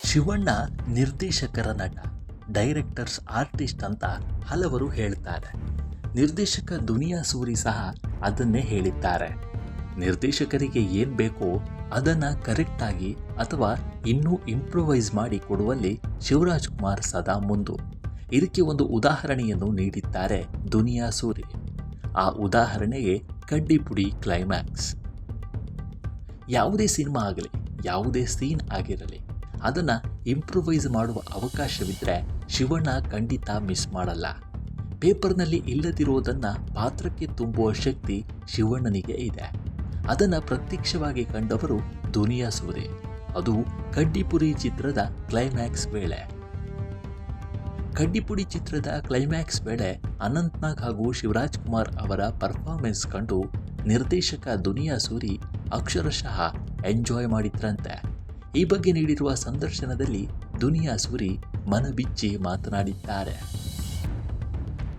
ಶಿವಣ್ಣ ನಿರ್ದೇಶಕರ ನಟ, directors artist ಅಂತ ಹಲವರು ಹೇಳ್ತಾರೆ. ನಿರ್ದೇಶಕ ದುನಿಯಾ ಸೂರಿ ಸಹ ಅದನ್ನೇ ಹೇಳಿದ್ದಾರೆ. ನಿರ್ದೇಶಕರಿಗೆ ಏನು ಬೇಕೋ ಅದನ್ನು ಕರೆಕ್ಟಾಗಿ ಅಥವಾ ಇನ್ನೂ ಇಂಪ್ರೂವೈಸ್ ಮಾಡಿ ಕೊಡುವಲ್ಲಿ ಶಿವರಾಜ್ ಕುಮಾರ್ ಸದಾ ಮುಂದು. ಇದಕ್ಕೆ ಒಂದು ಉದಾಹರಣೆಯನ್ನು ನೀಡಿದ್ದಾರೆ ದುನಿಯಾ ಸೂರಿ. ಆ ಉದಾಹರಣೆಗೆ ಕಡ್ಡಿಪುಡಿ ಕ್ಲೈಮ್ಯಾಕ್ಸ್. ಯಾವುದೇ ಸಿನಿಮಾ ಆಗಲಿ, ಯಾವುದೇ ಸೀನ್ ಆಗಿರಲಿ, ಅದನ್ನು ಇಂಪ್ರೂವೈಸ್ ಮಾಡುವ ಅವಕಾಶವಿದ್ದರೆ ಶಿವಣ್ಣ ಖಂಡಿತ ಮಿಸ್ ಮಾಡಲ್ಲ. ಪೇಪರ್ನಲ್ಲಿ ಇಲ್ಲದಿರುವುದನ್ನು ಪಾತ್ರಕ್ಕೆ ತುಂಬುವ ಶಕ್ತಿ ಶಿವಣ್ಣನಿಗೆ ಇದೆ. ಅದನ್ನು ಪ್ರತ್ಯಕ್ಷವಾಗಿ ಕಂಡವರು ದುನಿಯಾ ಸೂರಿ. ಅದು ಕಡ್ಡಿಪುಡಿ ಚಿತ್ರದ ಕ್ಲೈಮ್ಯಾಕ್ಸ್ ವೇಳೆ. ಕಡ್ಡಿಪುಡಿ ಚಿತ್ರದ ಕ್ಲೈಮ್ಯಾಕ್ಸ್ ವೇಳೆ ಅನಂತ್ನಾಗ್ ಹಾಗೂ ಶಿವರಾಜ್ ಕುಮಾರ್ ಅವರ ಪರ್ಫಾರ್ಮೆನ್ಸ್ ಕಂಡು ನಿರ್ದೇಶಕ ದುನಿಯಾ ಸೂರಿ ಅಕ್ಷರಶಃ ಎಂಜಾಯ್ ಮಾಡಿದ್ರಂತೆ. ಈ ಬಗ್ಗೆ ನೀಡಿರುವ ಸಂದರ್ಶನದಲ್ಲಿ ದುನಿಯಾ ಸೂರಿ ಮನಬಿಚ್ಚಿ ಮಾತನಾಡಿದ್ದಾರೆ.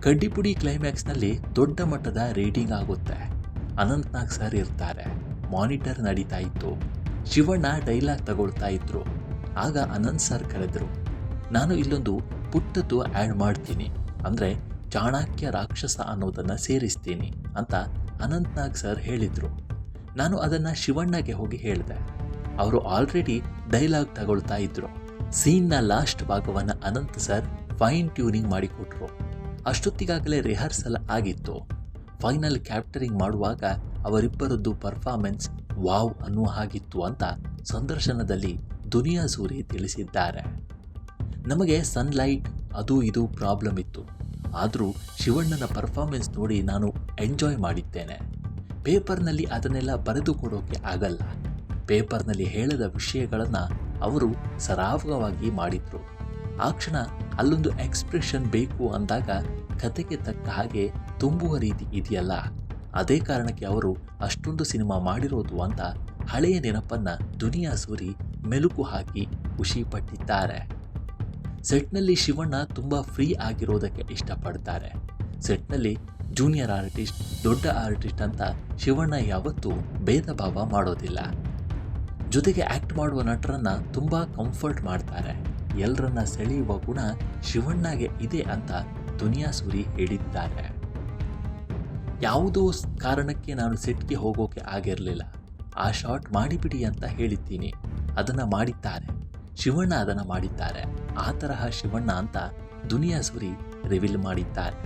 ಕಡ್ಡಿಪುಡಿ ಕ್ಲೈಮ್ಯಾಕ್ಸ್ನಲ್ಲಿ ದೊಡ್ಡ ಮಟ್ಟದ ರೀಡಿಂಗ್ ಆಗುತ್ತೆ. ಅನಂತ್ನಾಗ್ ಸರ್ ಇರ್ತಾರೆ. ಮಾನಿಟರ್ ನಡೀತಾ ಇತ್ತು. ಶಿವಣ್ಣ ಡೈಲಾಗ್ ತಗೊಳ್ತಾ ಇದ್ರು. ಆಗ ಅನಂತ್ ಸರ್ ಕರೆದರು. ನಾನು ಇಲ್ಲೊಂದು ಪುಟ್ಟದ್ದು ಆ್ಯಡ್ ಮಾಡ್ತೀನಿ, ಅಂದರೆ ಚಾಣಕ್ಯ ರಾಕ್ಷಸ ಅನ್ನೋದನ್ನು ಸೇರಿಸ್ತೀನಿ ಅಂತ ಅನಂತ್ನಾಗ್ ಸರ್ ಹೇಳಿದರು. ನಾನು ಅದನ್ನು ಶಿವಣ್ಣಗೆ ಹೋಗಿ ಹೇಳಿದೆ. ಅವರು ಆಲ್ರೆಡಿ ಡೈಲಾಗ್ ತಗೊಳ್ತಾ ಇದ್ರು. ಸೀನ್ನ ಲಾಸ್ಟ್ ಭಾಗವನ್ನು ಅನಂತ್ ಸರ್ ಫೈನ್ ಟ್ಯೂನಿಂಗ್ ಮಾಡಿಕೊಟ್ರು. ಅಷ್ಟೊತ್ತಿಗಾಗಲೇ ರಿಹರ್ಸಲ್ ಆಗಿತ್ತು. ಫೈನಲ್ ಕ್ಯಾಪ್ಟರಿಂಗ್ ಮಾಡುವಾಗ ಅವರಿಬ್ಬರದ್ದು ಪರ್ಫಾರ್ಮೆನ್ಸ್ ವಾವ್ ಅನ್ನುವ ಹಾಗಿತ್ತು ಅಂತ ಸಂದರ್ಶನದಲ್ಲಿ ದುನಿಯಾ ಸೂರಿ ತಿಳಿಸಿದ್ದಾರೆ. ನಮಗೆ ಸನ್ಲೈಟ್ ಅದು ಇದು ಪ್ರಾಬ್ಲಮ್ ಇತ್ತು. ಆದರೂ ಶಿವಣ್ಣನ ಪರ್ಫಾರ್ಮೆನ್ಸ್ ನೋಡಿ ನಾನು ಎಂಜಾಯ್ ಮಾಡಿದ್ದೇನೆ. ಪೇಪರ್ನಲ್ಲಿ ಅದನ್ನೆಲ್ಲ ಬರೆದು ಕೊಡೋಕ್ಕೆ ಆಗಲ್ಲ. ಪೇಪರ್ನಲ್ಲಿ ಹೇಳದ ವಿಷಯಗಳನ್ನು ಅವರು ಸರಾಗವಾಗಿ ಮಾಡಿದರು. ಆ ಕ್ಷಣ ಅಲ್ಲೊಂದು ಎಕ್ಸ್ಪ್ರೆಷನ್ ಬೇಕು ಅಂದಾಗ ಕತೆಗೆ ತಕ್ಕ ಹಾಗೆ ತುಂಬುವ ರೀತಿ ಇದೆಯಲ್ಲ, ಅದೇ ಕಾರಣಕ್ಕೆ ಅವರು ಅಷ್ಟೊಂದು ಸಿನಿಮಾ ಮಾಡಿರೋದು ಅಂತ ಹಳೆಯ ನೆನಪನ್ನು ದುನಿಯಾ ಸೂರಿ ಮೆಲುಕು ಹಾಕಿ ಖುಷಿಪಟ್ಟಿದ್ದಾರೆ. ಸೆಟ್ನಲ್ಲಿ ಶಿವಣ್ಣ ತುಂಬ ಫ್ರೀ ಆಗಿರೋದಕ್ಕೆ ಇಷ್ಟಪಡ್ತಾರೆ. ಸೆಟ್ನಲ್ಲಿ ಜೂನಿಯರ್ ಆರ್ಟಿಸ್ಟ್, ದೊಡ್ಡ ಆರ್ಟಿಸ್ಟ್ ಅಂತ ಶಿವಣ್ಣ ಯಾವತ್ತೂ ಭೇದ ಭಾವ ಮಾಡೋದಿಲ್ಲ. ಜೊತೆಗೆ ಆ್ಯಕ್ಟ್ ಮಾಡುವ ನಟರನ್ನು ತುಂಬ ಕಂಫರ್ಟ್ ಮಾಡ್ತಾರೆ. ಎಲ್ಲರನ್ನ ಸೆಳೆಯುವ ಗುಣ ಶಿವಣ್ಣಗೆ ಇದೆ ಅಂತ ದುನಿಯಾ ಸೂರಿ ಹೇಳಿದ್ದಾರೆ. ಯಾವುದೋ ಕಾರಣಕ್ಕೆ ನಾನು ಸೆಟ್ಗೆ ಹೋಗೋಕೆ ಆಗಿರಲಿಲ್ಲ. ಆ ಶಾಟ್ ಮಾಡಿಬಿಡಿ ಅಂತ ಹೇಳಿದ್ದೀನಿ. ಅದನ್ನು ಮಾಡಿದ್ದಾರೆ. ಶಿವಣ್ಣ ಅದನ್ನು ಮಾಡಿದ್ದಾರೆ. ಆ ತರಹ ಶಿವಣ್ಣ ಅಂತ ದುನಿಯಾ ಸೂರಿ ರಿವೀಲ್ ಮಾಡಿದ್ದಾರೆ.